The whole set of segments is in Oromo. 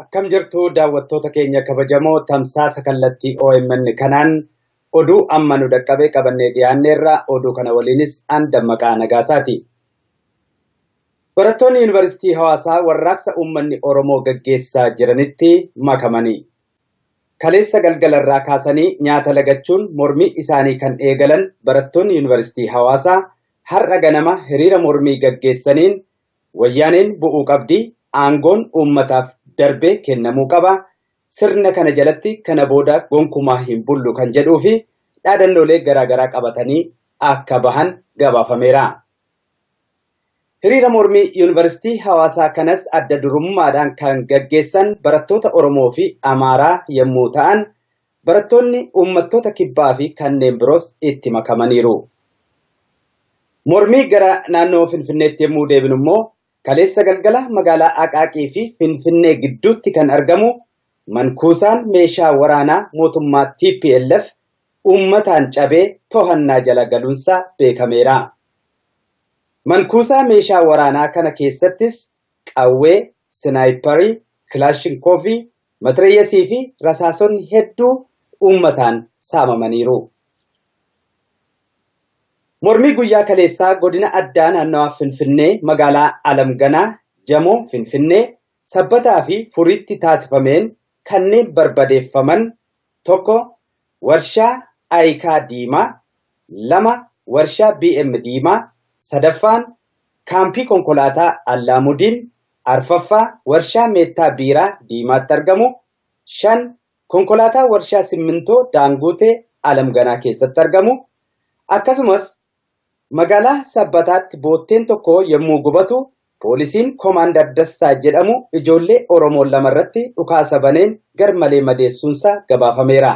Akkam jirtu daawwattoota keenya kabajamoo tamsaasa kallattii OMN kanaan oduu amma nu dhaqqabee qabannee dhiyaanneerra oduu kana waliinis Dammaqaa Nagaasaati. Barattoonni Yuunivarsiitii Hawaasaa warraaqsa uummanni Oromoo gaggeessaa jiranitti makamanii. Kaleessa galgalarraa kaasanii nyaata lagachuun mormii isaanii kan eegalan barattoonni Yuunivarsiitii Hawaasaa har'a ganama hiriira mormii gaggeessaniin wayyaaneen bu'uu qabdi, aangoon uummataaf darbee kennamuu qaba, sirna kana jalatti kana booda gonkumaa hin bullu kan jedhuu fi dhaadannoolee garaagaraa qabatanii akka bahan gabaafameera. Hiriira mormii Yuunivarsiitii Hawaasaa kanas adda durummaadhaan kan gaggeessan barattoota Oromoo fi Amaaraa yommuu ta'an, barattoonni uummattoota kibbaa fi kanneen biroos itti makamaniiru. Mormii gara naannoo Finfinneetti yommuu deebinu immoo kaleessa galgala magaalaa Aqaaqii fi Finfinnee gidduutti kan argamu mankuusaan meeshaa waraanaa mootummaa TPLF uummataan cabee to'annaa jala galuunsaa beekameera. Mankuusaa meeshaa waraanaa kana keessattis qawwee, sinaayiparii, kilaashinkoofii, matireeyesii fi rasaasonni hedduu uummataan saamamaniiru. Mormii guyyaa kaleessaa godina addaa naannawaa Finfinnee magaalaa Alamganaa, Jamoo Finfinnee, Sabbataa fi Furiitti taasifameen kanneen barbadeeffaman: tokko warshaa Ayikaa Diimaa, lama warshaa BM Diimaa, sadaffaan kaampii konkolaataa Allaamudiin, arfaffaa warshaa Meettaa Biiraa Diimaatti argamu, shan konkolaataa warshaa Simmintoo Daanguutee Alamganaa keessatti argamu. Akkasumas magaalaa Sabbataatti bootteen tokko yommuu gubatu poolisiin Koomaandar Dastaa jedhamu ijoollee Oromoo lamarratti dhukaasa baneen garmalee madeessuunsaa gabaafameera.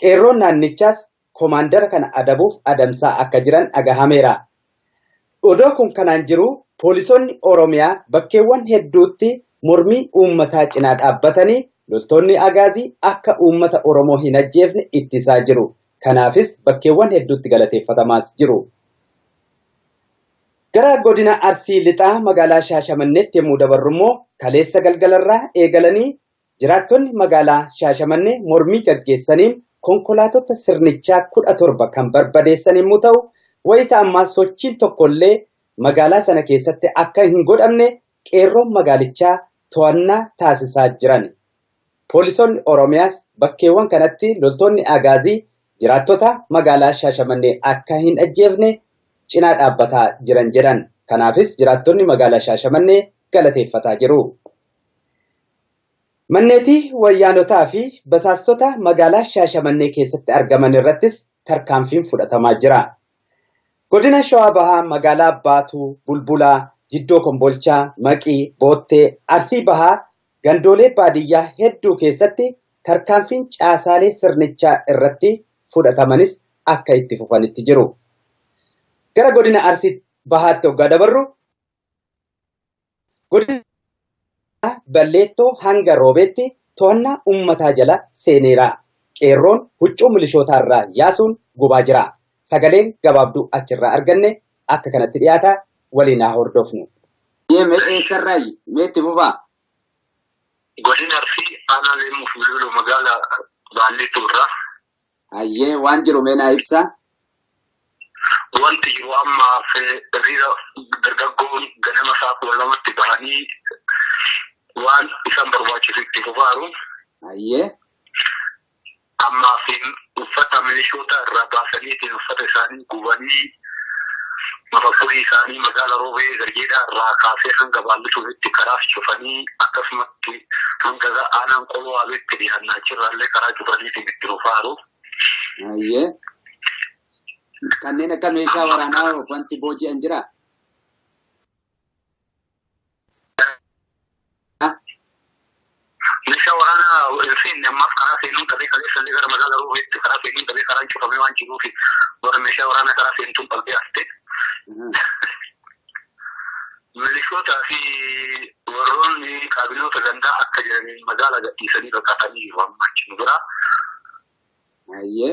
Qeerroon naannichaas Koomaandara kana adabuuf adamsaa akka jiran dhagahameera. Odoo kun kanaan jiru poolisoonni Oromiyaa bakkeewwan hedduutti mormii uummataa cinaa dhaabbatanii loltoonni agaazii akka uummata Oromoo hin ajjeefne ittisaa jiru. Kanaafis bakkeewwan hedduutti galateeffatamas jiru. Gara godina Arsii Lixaa magaalaa Shaashamanneetti yommuu dabarru immoo kaleessa galgalarraa eegalanii jiraattonni magaalaa Shaashamannee mormii gaggeessaniin konkolaatota sirnichaa 17 kan barbadeessan yommuu ta'u, wayita ammaa sochiin tokkollee magaalaa sana keessatti akka hin godhamne qeerroon magaalichaa to'annaa taasisaa jiran. Poolisoonni Oromiyaas bakkeewwan kanatti loltoonni agaazii jiraattota magaalaa Shaashamannee akka hin ajjeefne cinaa dhaabbataa jiran jedhan. Kanaafis jiraattonni magaalaa Shaashamannee galateeffataa jiru. Manneetii wayyaanotaa fi basaastota magaalaa Shaashamannee keessatti argaman irrattis tarkaanfiin fudhatamaa jira. Godina Shawaa Bahaa magaalaa Baatuu, Bulbulaa, Jiddoo Kombolchaa, Maqii, Boottee, Arsii Bahaa gandoolee baadiyyaa hedduu keessatti tarkaanfiin caasaalee sirnichaa irratti fudhatamanis akka itti fufanitti jiru. Gara godina Arsii Bahaatti hoggaa dabarru godina Balleettoo hanga Roobeetti to'annaa uummataa jala seeneera. Qeerroon huccuu milishootaarraa yaasuun gubaa jira. Sagaleen gabaabduu achirraa arganne akka kanatti dhiyaata, waliin haa hordofnu. Meetti fufaa? Godina Arsii aanaa Leemuu fi Luluu magaalaa Balleettoo irraa. Hayyee waan jiru meenaa ibsa. Wanti jiru amma hiriira dargaggoon ganama sa'a lamatti bahanii waan isaan barbaachisu itti fufaaru. Hayyee. Ammaa fi uffata milishoota irraa baasanii uffata isaanii gubanii mafakkurii isaanii magaalaa Roobee Zargeedhaa irraa kaasee hanga Baallituutti karaa cufanii akkasumatti hanga aanaan Qoloo Abeetti dhiyannaa jirrallee karaa cufaniitiin itti fufaaru. Hayyee. Kanneen akka meeshaa waraanaa wanti booji'an jira? Meeshaa waraanaa ilfiin ammaaf karaa seenuun qabee kaleessallee gara magaalaa Roobeetti karaa seenuun qabee karaan cufamee waan jiruufi warra meeshaa waraanaa karaa seentuun qalbee hafte. Milishootaa fi warroonni qaabinoota gandaa akka jiranii magaalaa gadhiisanii baqatanii jiru amma achi nu biraa. Hayyee.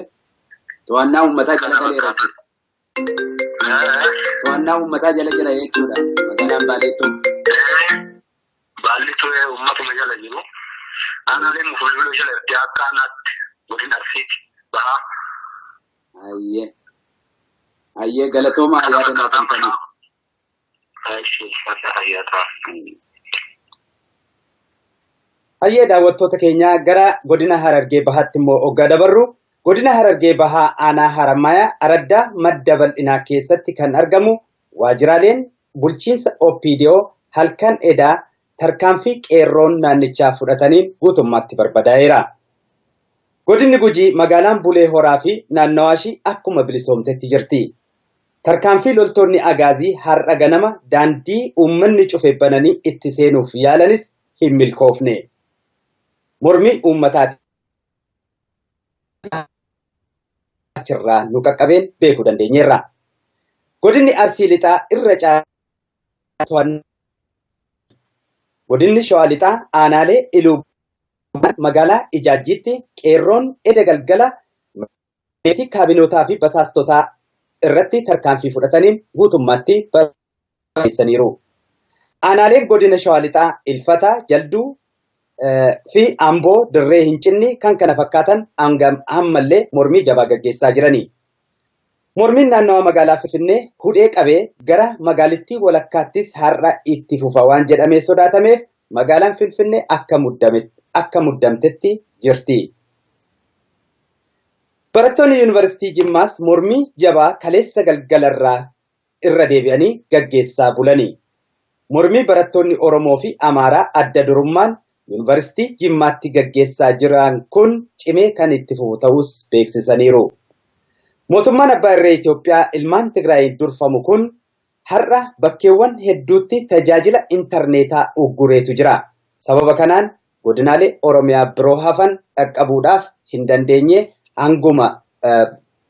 To'annaa uummataa jala galeera. To'annaa uummataa jala jira jechuudha magaalaan Baaleettoo. Baaleettoo uummatuma jala jiru. aanaalee mufulbiluu jala itti akka aanaatti godina Arsiiti bahaa. Ayyee galatooma yaada naa kennitanii. Hayyee daawwattoota keenya gara godina Harargee Bahaatti immoo hoggaa dabarru godina Harargee Bahaa aanaa Haramaayaa Araddaa madda bal'inaa keessatti kan argamu waajjiraaleen bulchiinsa OPDO halkan edaa tarkaanfii qeerroon naannichaa fudhataniin guutummaatti barbadaa'eera. Godinni Gujii magaalaan Bulee Horaa fi naannawaa ishii akkuma bilisoomtetti jirti. Tarkaanfii loltoonni agaazii har'a ganama daandii uummanni cufe bananii itti seenuuf yaalanis hin milkoofne. Mormii uummataati achirraa nu qaqqabeen beekuu dandeenyeerra. Godinni Arsii Lixaa irra caalaa godinni Shawaa Lixaa aanaalee Iluu magaalaa Ijaajjiitti qeerroon eda galgala meetii kaabinootaa fi basaastotaa irratti tarkaanfii fudhataniin guutummaatti barreessaniiru. Aanaaleen godina Shawaa Lixaa Ilfataa, Jalduu fi Amboo Dirree Hincinni kan kana fakkaatan ammallee mormii jabaa gaggeessaa jirani. Mormiin naannawaa magaalaa Finfinnee hudhee qabee gara magaalittii walakkaattis har'a itti fufa waan jedhamee sodaatameef magaalaan Finfinnee akka muddamtetti jirti. Barattoonni yuunivarsiitii Jimmaas mormii jabaa kaleessa galgalarraa irra deebi'anii gaggeessaa bulani. Mormii barattoonni Oromoo fi Amaaraa adda durummaan yuunivarsiitii Jimmaatti gaggeessaa jiran kun cimee kan itti fufu ta'us beeksisaniiru. Mootummaan Abbaa Irree Itoophiyaa ilmaan Tigraayin durfamu kun har'a bakkeewwan hedduutti tajaajila intarneetaa uggureetu jira. Sababa kanaan godinaalee Oromiyaa biroo hafan dhaqqabuudhaaf hin dandeenye hanguma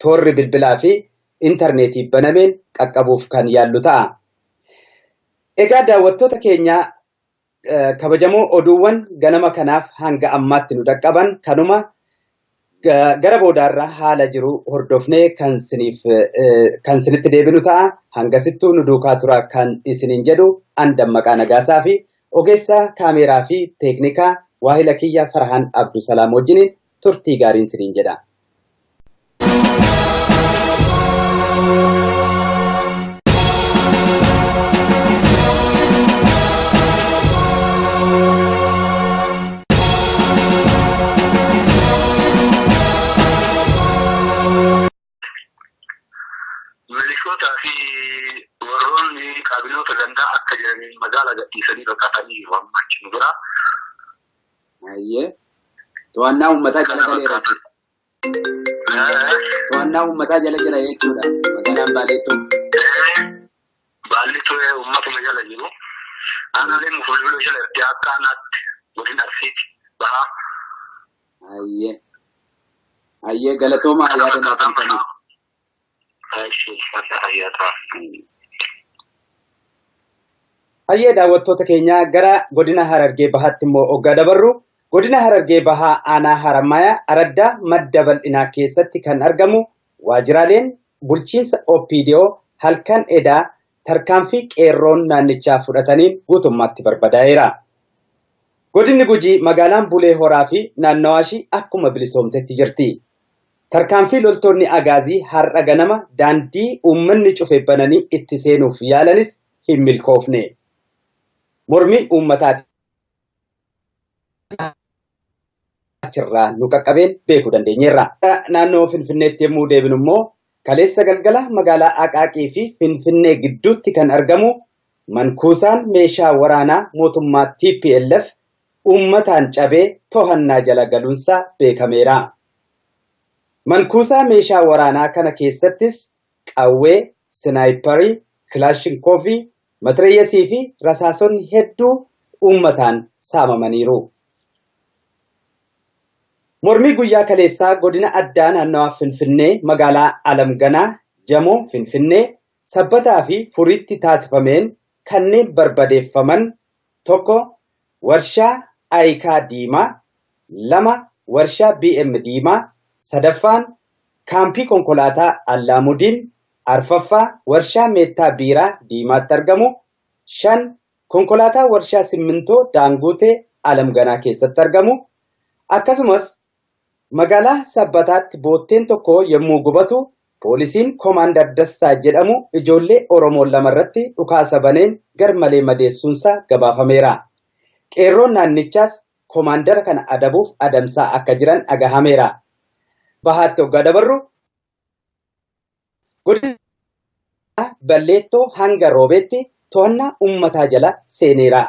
toorri bilbilaa fi intarneetii banameen qaqqabuuf kan yaallu ta'a. Egaa daawwattoota keenya kabajamoo oduuwwan ganama kanaaf hanga ammaatti nu dhaqqaban kanuma gara boodaarra haala jiru hordofnee kan isinitti deebinu ta'a. Hangasittuu nu duukaa tura kan isiniin jedhu Dammaqaa Nagaasaa fi ogeessa kaameeraa fi teeknikaa waahila kiyya Farhaan Abdusalaam wajjiniin turtii gaariin isiniin jedha. Milishootaa fi warroonni kaabinoota gandaa akka jiraniin magaalaa gadhiisanii dhokatanii jiru amma achi nu bira. To'annaa uummataa jala galeera jechuudha. To'annaa uummataa jala jira jechuudha. Magaalaan Baaleettoo. Baaleettoo uummatuma jala jiru. Aanaaleen mufulbiluu jala itti akka aanaatti godina Arsiiti bahaa. Ayyee galatooma yaada naa kennitanii. Hayyee daawwattoota keenya gara godina Harargee Bahaatti immoo hoggaa dabarru godina Harargee Bahaa aanaa Haramaayaa Araddaa madda bal'inaa keessatti kan argamu waajjiraaleen bulchiinsa OPDO halkan edaa tarkaanfii qeerroon naannichaa fudhataniin guutummaatti barbadaa'eera. Godinni Gujii magaalaan Bulee Horaa fi naannawaa ishii akkuma bilisoomtetti jirti. Tarkaanfii loltoonni agaazii har'a ganama daandii uummanni cufe bananii itti seenuuf yaalanis hin milkoofne. Mormii uummataati achirraa nu qaqqabeen beekuu dandeenyeerra. Naannoo Finfinneetti yommuu deebinu immoo kaleessa galgala magaalaa Aqaaqii fi Finfinnee gidduutti kan argamu mankuusaan meeshaa waraanaa mootummaa TPLF uummataan cabee to'annaa jala galuunsaa beekameera. Mankuusaa meeshaa waraanaa kana keessattis qawwee, sinaayiparii, kilaashinkoofii, matireeyesii fi rasaasonni hedduu uummataan saamamaniiru. Mormii guyyaa kaleessaa godina addaa naannawaa Finfinnee magaalaa Alamganaa, Jamoo Finfinnee, Sabbataa fi Furiitti taasifameen kanneen barbadeeffaman tokko warshaa Ayikaa Diimaa, 2 warshaa BM Diimaa, 3ffaan kaampii konkolaataa Allaamudiin, 4ffaa warshaa Meettaa Biiraa Diimaatti argamu, 5 konkolaataa warshaa Simmintoo Daanguutee Alamganaa keessatti argamu, Akkasumas magaalaa Sabbataatti bootteen tokko yommuu gubatu poolisiin Koomaandar Dastaa jedhamu ijoollee Oromoo lamarratti dhukaasa baneen garmalee madeessuunsaa gabaafameera. Qeerroon naannichaas Koomaandara kana adabuuf adamsaa akka jiran dhagahameera. Bahaatti hoggaa dabarru godina Balleettoo hanga Roobeetti to'annaa uummataa jala seeneera.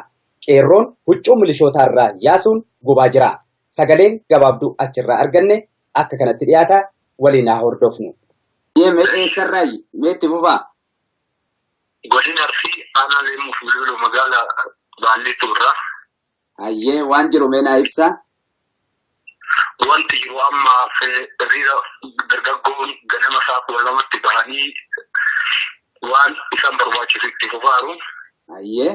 Qeerroon huccuu milishootaarraa yaasuun gubaa jira. Sagaleen gabaabduu achirraa arganne akka kanatti dhiyaata waliin haa hordofnu. Eessarraayi meetti fufaa? Godina Arsii aanaa Leemuu fi Loloo magaalaa Baalleettoo irraa. Hayyee waan jiru mee naa ibsaa? Wanti jiru amma hiriira dargaggoon ganama sa'a lamatti bahanii waan isaan barbaachisu itti fufaaru. Hayyee.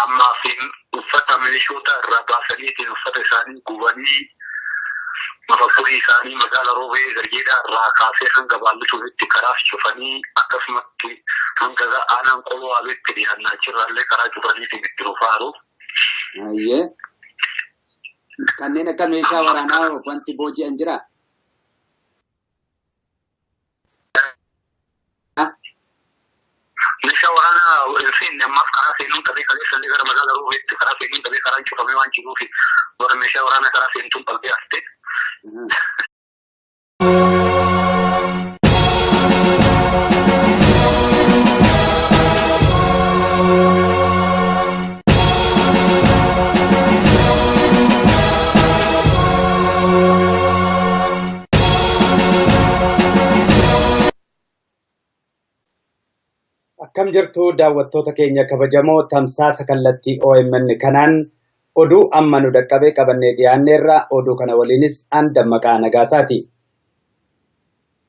Ammaa fi uffata milishoota irraa baasanii uffata isaanii gubanii mafakkurii isaanii magaalaa Roobee Garjeedhaa irraa kaasee hanga Baalleettooti karaa cufanii akkasumatti hanga aanaan Qoloo Abeetti dhiyaannaa jirrallee karaa cufaniitiin itti fufaaru. Hayyee. Kanneen akka meeshaa waraanaa wanti booji'an jira? Meeshaa waraanaa seenni ammaaf karaa seenuun qabee kaleessallee gara magaalaa Roobeetti karaa seenuun qabee karaan cufamee waan jiruufi warra meeshaa waraanaa karaa seentuun qalbee haftee. Akkam jirtu daawwattoota keenya kabajamoo tamsaasa kallattii OMN kanaan oduu amma nu dhaqqabee qabannee dhiyaanneerra oduu kana waliinis an Dammaqaa Nagaasaati.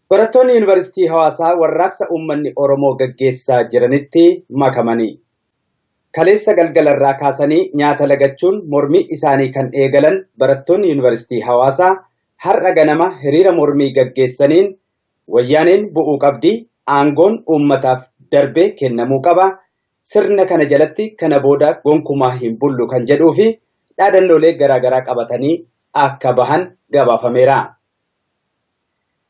Barattoonni Yuunivarsiitii Hawaasaa warraaqsa uummanni Oromoo gaggeessaa jiranitti makamanii. Kaleessa galgalarraa kaasanii nyaata lagachuun mormii isaanii kan eegalan barattoonni Yuunivarsiitii Hawaasaa har'a ganama hiriira mormii gaggeessaniin wayyaaneen bu'uu qabdi, aangoon uummataaf darbee kennamuu qaba, sirna kana jalatti kana booda gonkumaa hin bullu kan jedhuu fi dhaadannoolee garaagaraa qabatanii akka bahan gabaafameera.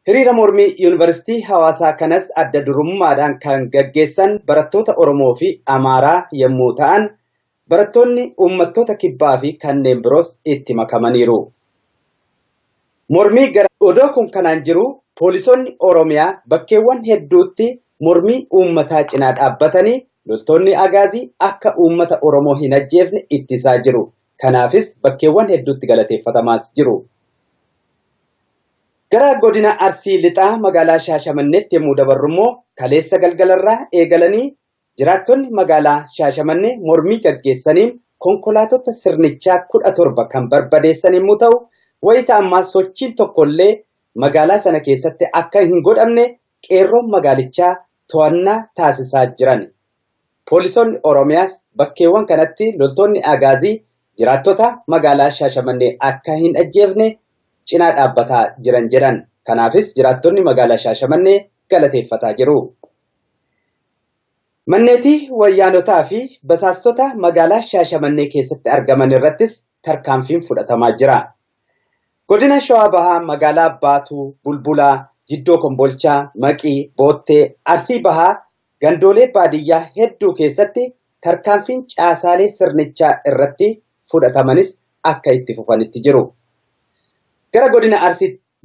Hiriira mormii Yuunivarsiitii Hawaasaa kanas adda durummaadhaan kan gaggeessan barattoota Oromoo fi Amaaraa yommuu ta'an, barattoonni uummattoota kibbaa fi kanneen biroos itti makamaniiru. Mormii odoo kun kanaan jiru poolisoonni Oromiyaa bakkeewwan hedduutti mormii uummataa cinaa dhaabbatanii loltoonni agaazii akka uummata Oromoo hin ajjeefne ittisaa jiru. Kanaafis bakkeewwan hedduutti galateeffatamas jiru. Gara godina Arsii lixaa magaalaa Shaashamanneetti yommuu dabarru immoo kaleessa galgalarraa eegalanii jiraattonni magaalaa Shaashamannee mormii gaggeessaniin konkolaattota sirnichaa 17 kan barbadeessan yommuu ta'u, wayita ammaa sochiin tokkollee magaalaa sana keessatti akka hin godhamne qeerroon magaalichaa to'annaa taasisaa jiran. Poolisoonni Oromiyaas bakkeewwan kanatti loltoonni agaazii jiraattota magaalaa Shaashamannee akka hin ajjeefne cinaa dhaabbataa jiran jedhan. Kanaafis jiraattonni magaalaa Shaashamannee galateeffataa jiru. Manneetii wayyaanotaa fi basaastota magaalaa Shaashamannee keessatti argaman irrattis tarkaanfiin fudhatamaa jira. Godina Shawaa Bahaa magaalaa Baatuu, Bulbulaa, Jiddoo Kombolchaa, Maqii, Boottee, Arsii Bahaa gandoolee baadiyyaa hedduu keessatti tarkaanfiin caasaalee sirnichaa irratti fudhatamanis akka itti fufanitti jiru. Gara godina Arsiitti